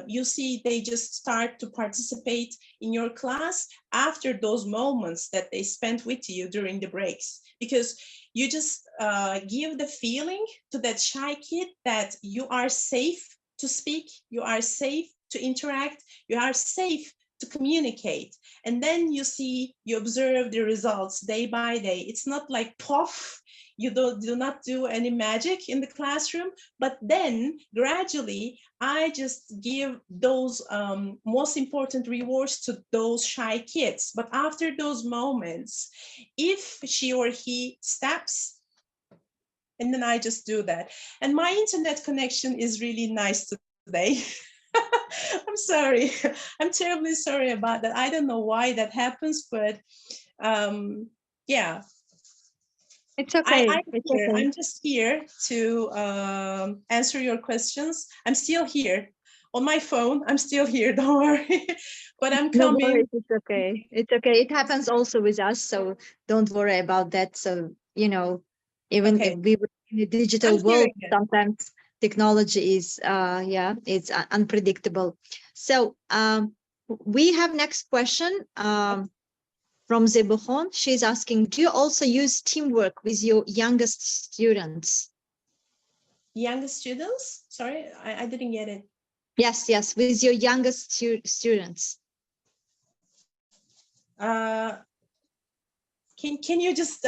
you see they just start to participate in your class after those moments that they spent with you during the breaks, because you just give the feeling to that shy kid that you are safe to speak, you are safe to interact, you are safe to communicate. And then you observe the results day by day. It's not like puff, you do not do any magic in the classroom, but then gradually I just give those most important rewards to those shy kids. But after those moments, if she or he steps, and then I just do that. And my internet connection is really nice today. I'm sorry. I'm terribly sorry about that. I don't know why that happens, but yeah. It's okay. It's okay. I'm just here to answer your questions. I'm still here on my phone. I'm still here. Don't worry. But I'm No coming. worries. It's okay. It's okay. It happens also with us, so don't worry about that. So, even Okay. if we were in a digital I'm here world, again. sometimes technology is, it's unpredictable. So, we have next question from Zebuhon. She's asking, do you also use teamwork with your youngest students? Youngest students? Sorry, I didn't get it. Yes, with your youngest students. Can you just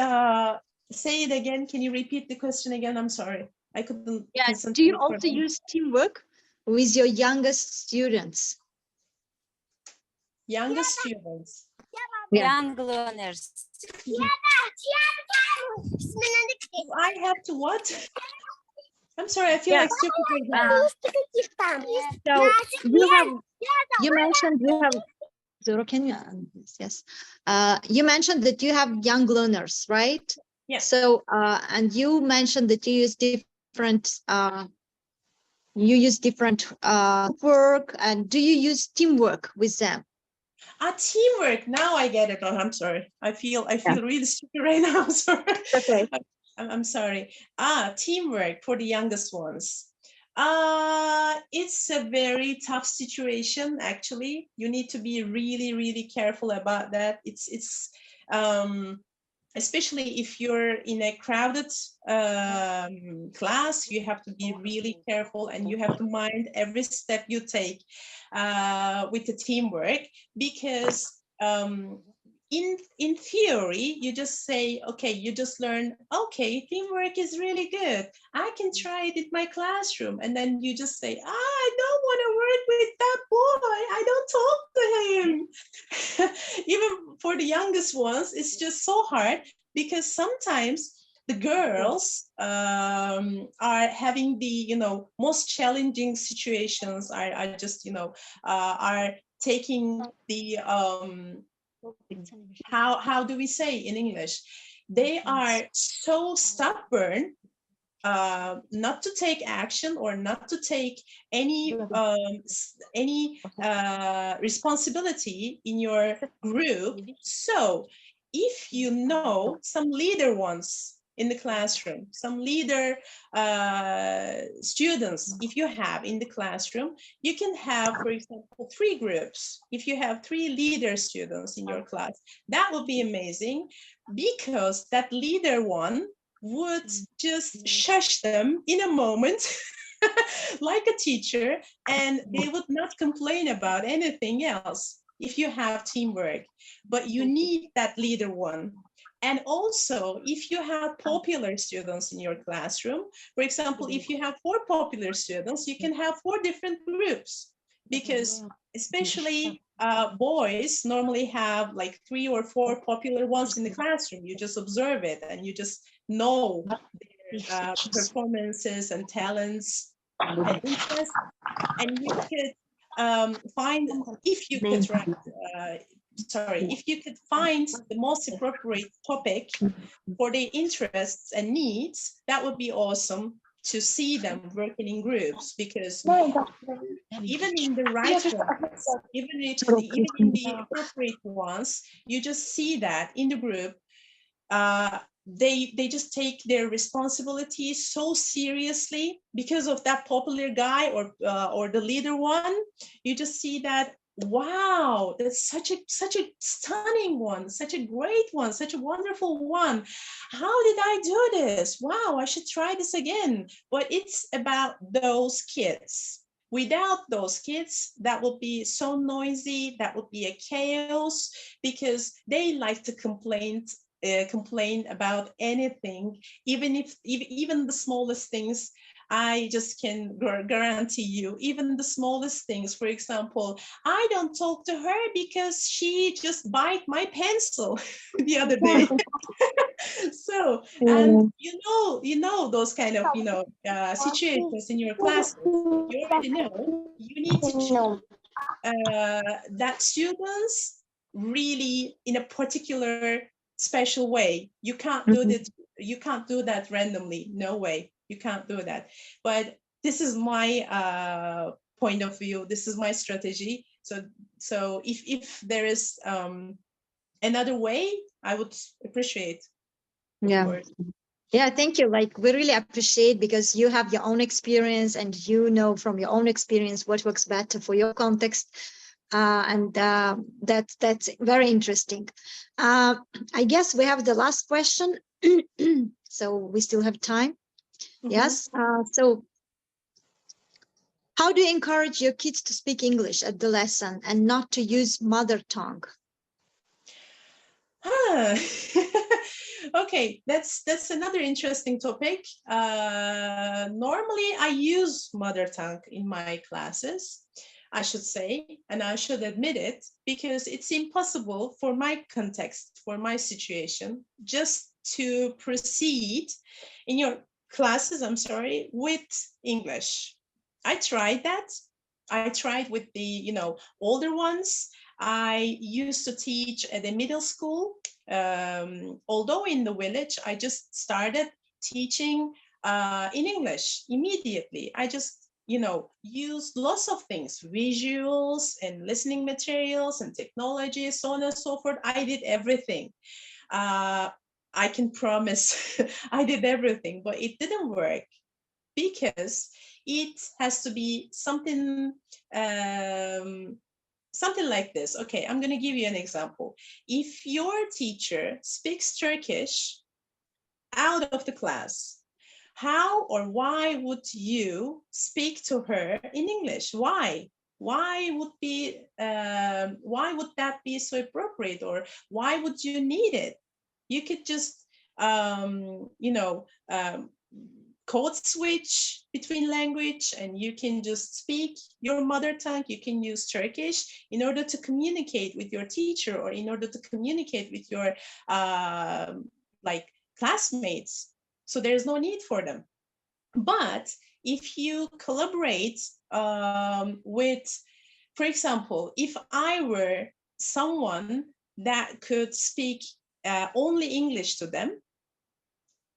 say it again? Can you repeat the question again? I'm sorry. I couldn't concentrate. Do you also use teamwork with your youngest students? Youngest students. Young learners. I have to what? I'm sorry, I feel like stupid right now. So you mentioned you have Zoro, can you yes. You mentioned that you have young learners, right? Yes. So and you mentioned that you use different work, and do you use teamwork with them? Teamwork. Now I get it. Oh, I'm sorry. I feel really stupid right now. I'm sorry. Okay. I'm sorry. Teamwork for the youngest ones. It's a very tough situation. Actually, you need to be really, really careful about that. It's especially if you're in a crowded class, you have to be really careful and you have to mind every step you take with the teamwork, because in theory, you just say, okay, you just learn, okay, teamwork is really good. I can try it in my classroom. And then you just say, I don't want to work with that boy. I don't talk to him. Even for the youngest ones, it's just so hard, because sometimes the girls are having the, most challenging situations, are just, are taking the, how do we say in English? They are so stubborn not to take action or not to take any responsibility in your group. So if you know some leader ones in the classroom, some leader students, if you have in the classroom, you can have, for example, 3 groups. If you have 3 leader students in your class, that would be amazing, because that leader one would just shush them in a moment like a teacher, and they would not complain about anything else if you have teamwork. But you need that leader one. And also, if you have popular students in your classroom, for example, if you have 4 popular students, you can have 4 different groups, because especially boys normally have like 3 or 4 popular ones in the classroom. You just observe it and you just know their performances and talents and interests, and you could find, if you could if you could find the most appropriate topic for their interests and needs, that would be awesome to see them working in groups, because even in the right ones, even in the appropriate ones, you just see that in the group, they just take their responsibilities so seriously because of that popular guy or the leader one. You just see that, wow, that's such a stunning one, such a great one, such a wonderful one. How did I do this? Wow, I should try this again. But it's about those kids. Without those kids, that would be so noisy, that would be a chaos, because they like to complain about anything, even the smallest things. I just can guarantee you, even the smallest things. For example, I don't talk to her because she just bite my pencil the other day. So, and you know those kind of situations in your classes. You already know. You need to treat that students really in a particular special way. You can't do that. You can't do that randomly. No way. You can't do that. But this is my point of view. This is my strategy. So if there is another way, I would appreciate. Yeah. Yeah, thank you. Like, we really appreciate, because you have your own experience and you know from your own experience what works better for your context. And that's very interesting. I guess we have the last question. So we still have time. Yes. So how do you encourage your kids to speak English at the lesson and not to use mother tongue? Okay, that's another interesting topic. Normally, I use mother tongue in my classes, I should say, and I should admit it, because it's impossible for my context, for my situation, just to proceed in your classes, I'm sorry, with English. I tried that. I tried with the, older ones. I used to teach at a middle school. Although in the village, I just started teaching in English immediately. I just, used lots of things, visuals and listening materials and technology, so on and so forth. I did everything. I can promise I did everything, but it didn't work, because it has to be something something like this. Okay, I'm going to give you an example. If your teacher speaks Turkish out of the class, how or why would you speak to her in English? Why? Why would that be so appropriate, or why would you need it? You could just code switch between language, and you can just speak your mother tongue. You can use Turkish in order to communicate with your teacher, or in order to communicate with your like classmates. So there's no need for them. But if you collaborate with, for example, if I were someone that could speak only English to them,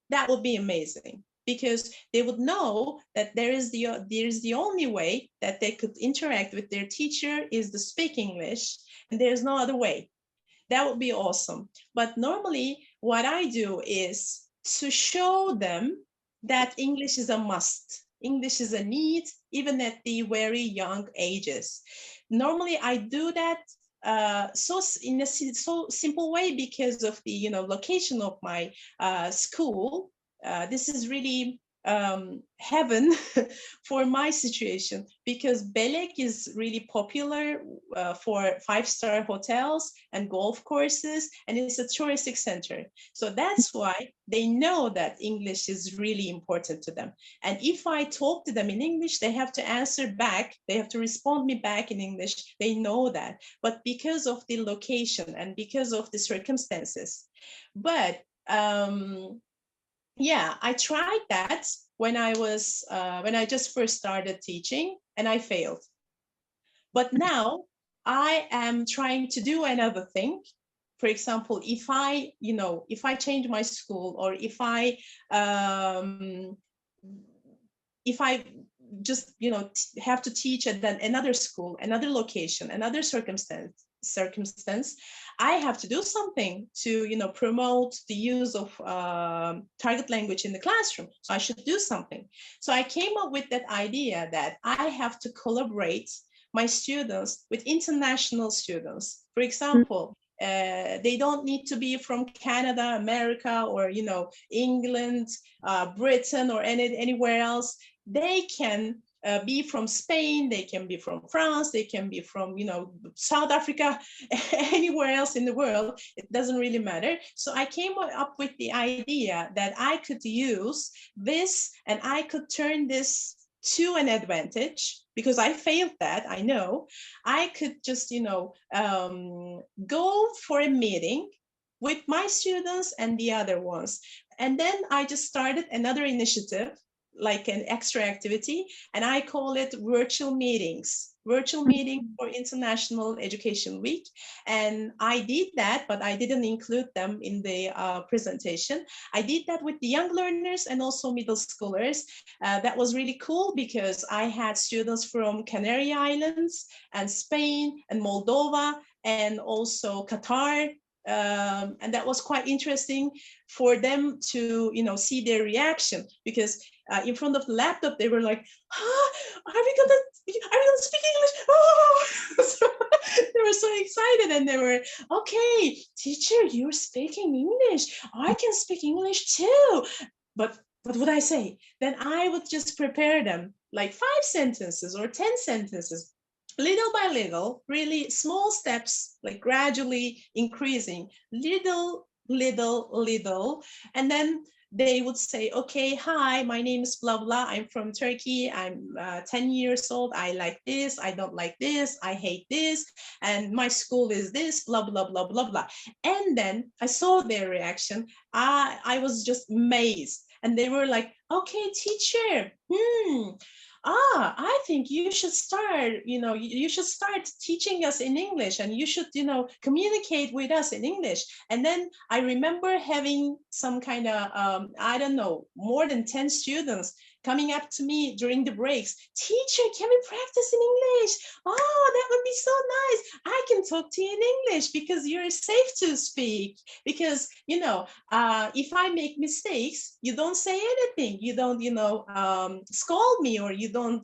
that would be amazing, because they would know that there is the only way that they could interact with their teacher is to speak English, and there's no other way. That would be awesome. But normally what I do is to show them that English is a must. English is a need, even at the very young ages. Normally I do that in a so simple way because of the location of my school. This is really heaven for my situation, because Belek is really popular for 5-star hotels and golf courses, and it's a touristic center. So that's why they know that English is really important to them. And if I talk to them in English, they have to answer back. They have to respond me back in English. They know that. But because of the location and because of the circumstances. But yeah, I tried that when I just first started teaching, and I failed. But now I am trying to do another thing. For example, if I change my school, or if I just have to teach at another school, another location, another circumstance, I have to do something to promote the use of target language in the classroom. So I should do something. So I came up with that idea that I have to collaborate my students with international students. For example, they don't need to be from Canada, America, or England, Britain, or anywhere else. They can be from Spain, they can be from France, they can be from South Africa, anywhere else in the world. It doesn't really matter. So I came up with the idea that I could use this, and I could turn this to an advantage, because I failed that, I know. I could just go for a meeting with my students and the other ones, and then I just started another initiative, like an extra activity, and I call it virtual meetings for International Education Week. And I did that, but I didn't include them in the presentation. I did that with the young learners and also middle schoolers. That was really cool, because I had students from Canary Islands and Spain and Moldova and also Qatar. And that was quite interesting for them to see their reaction, because in front of the laptop they were like, are we gonna speak English? Oh! So they were so excited, and they were, okay, teacher, you're speaking English, I can speak English too. But what would I say? Then I would just prepare them like 5 sentences or 10 sentences, little by little, really small steps, like gradually increasing, little, and then they would say, okay, hi, my name is blah, blah, I'm from Turkey, I'm 10 years old, I like this, I don't like this, I hate this, and my school is this, blah, blah, blah, blah, blah. And then I saw their reaction. I was just amazed. And they were like, okay, teacher, I think you should start teaching us in English, and you should, communicate with us in English. And then I remember having some kind of, I don't know, more than 10 students coming up to me during the breaks. Teacher, can we practice in English? Oh, that would be so nice. I can talk to you in English because you're safe to speak. Because, if I make mistakes, you don't say anything. You don't, scold me, or you don't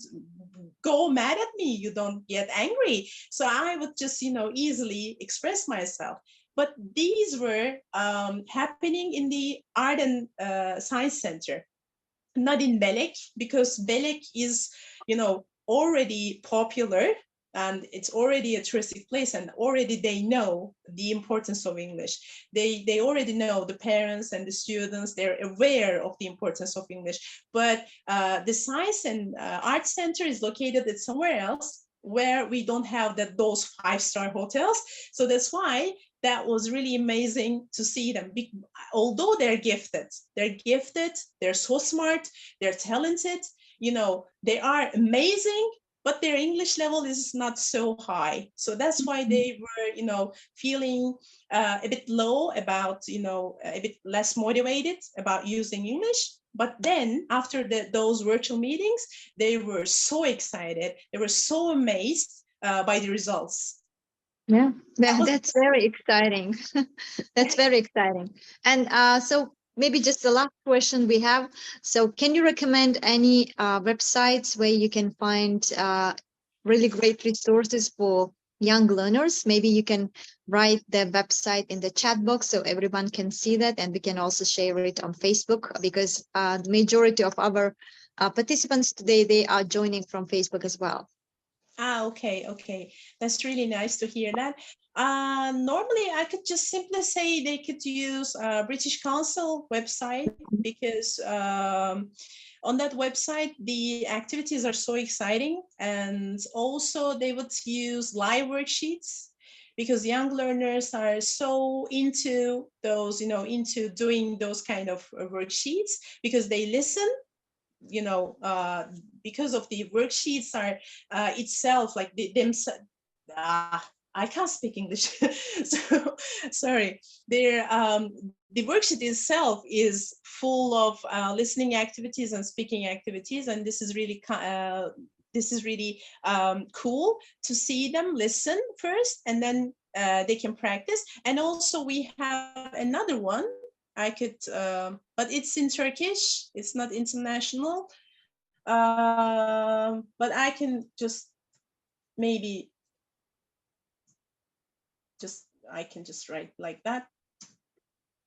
go mad at me. You don't get angry. So I would just, easily express myself. But these were happening in the Art and Science Center, not in Belek, because Belek is, already popular and it's already a touristic place, and already they know the importance of English. They already know, the parents and the students, they're aware of the importance of English. But the Science and Art Center is located at somewhere else where we don't have those 5-star hotels. So that's why that was really amazing to see them. Although they're gifted, they're so smart, they're talented, they are amazing, but their English level is not so high. So that's why they were, feeling a bit low about, a bit less motivated about using English. But then after those virtual meetings, they were so excited. They were so amazed by the results. Yeah, that's very exciting. That's very exciting. And so maybe just the last question we have. So can you recommend any websites where you can find really great resources for young learners? Maybe you can write the website in the chat box so everyone can see that, and we can also share it on Facebook, because the majority of our participants today, they are joining from Facebook as well. Okay. That's really nice to hear that. Normally, I could just simply say they could use British Council website, because on that website, the activities are so exciting. And also they would use live worksheets, because young learners are so into those, into doing those kind of worksheets, because they listen, because of the worksheets are itself like themselves. I can't speak English, so sorry. The worksheet itself is full of listening activities and speaking activities, and this is really cool to see them listen first, and then they can practice. And also we have another one. I could, but it's in Turkish. It's not international. But I can just maybe I can just write like that.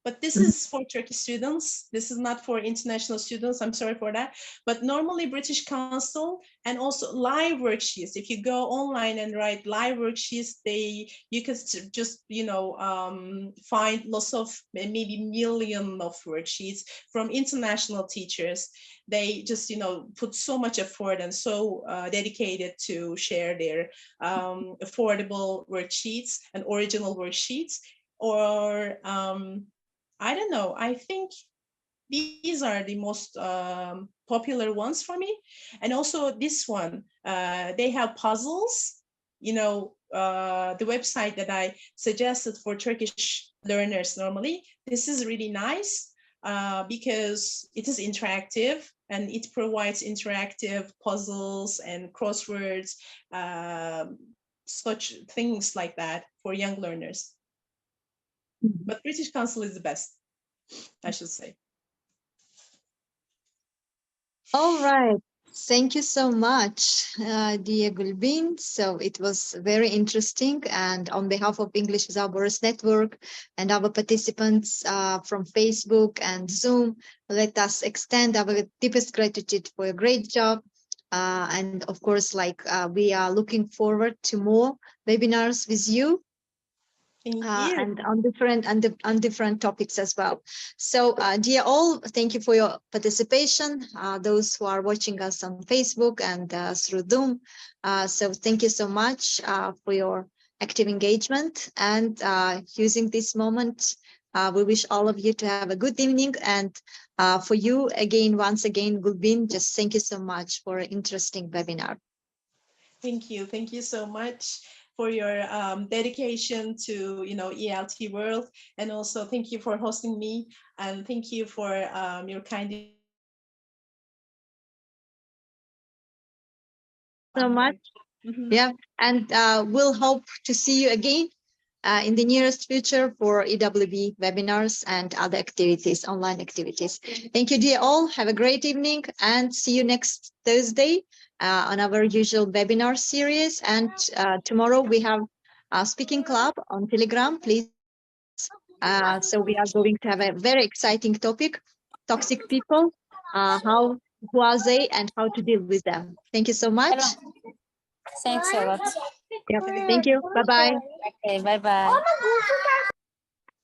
But this is for Turkish students. This is not for international students. I'm sorry for that. But normally British Council, and also live worksheets. If you go online and write live worksheets, you can just find lots of, maybe million of worksheets from international teachers. They just put so much effort and so dedicated to share their affordable worksheets and original worksheets. Or I don't know. I think these are the most popular ones for me. And also this one, they have puzzles. The website that I suggested for Turkish learners normally, this is really nice because it is interactive, and it provides interactive puzzles and crosswords, such things like that for young learners. But British Council is the best, I should say. All right. Thank you so much, dear Gulbin. So it was very interesting. And on behalf of English Without Borders Network and our participants from Facebook and Zoom, let us extend our deepest gratitude for a great job. And of course, we are looking forward to more webinars with you. Thank you. And on different topics as well. So, dear all, thank you for your participation. Those who are watching us on Facebook and through Zoom. So, thank you so much for your active engagement and using this moment. We wish all of you to have a good evening. And for you, once again, Gulbin, just thank you so much for an interesting webinar. Thank you so much for your dedication to ELT World, and also thank you for hosting me, and thank you for your kind. So much. Yeah, and we'll hope to see you again in the nearest future for EWB webinars and other activities, online activities. Thank you, dear all. Have a great evening and see you next Thursday on our usual webinar series. And tomorrow we have a speaking club on Telegram. Please join us. So we are going to have a very exciting topic, toxic people, who are they and how to deal with them. Thank you so much. Thanks a lot. Yep. Thank you. Bye-bye. Okay, bye-bye.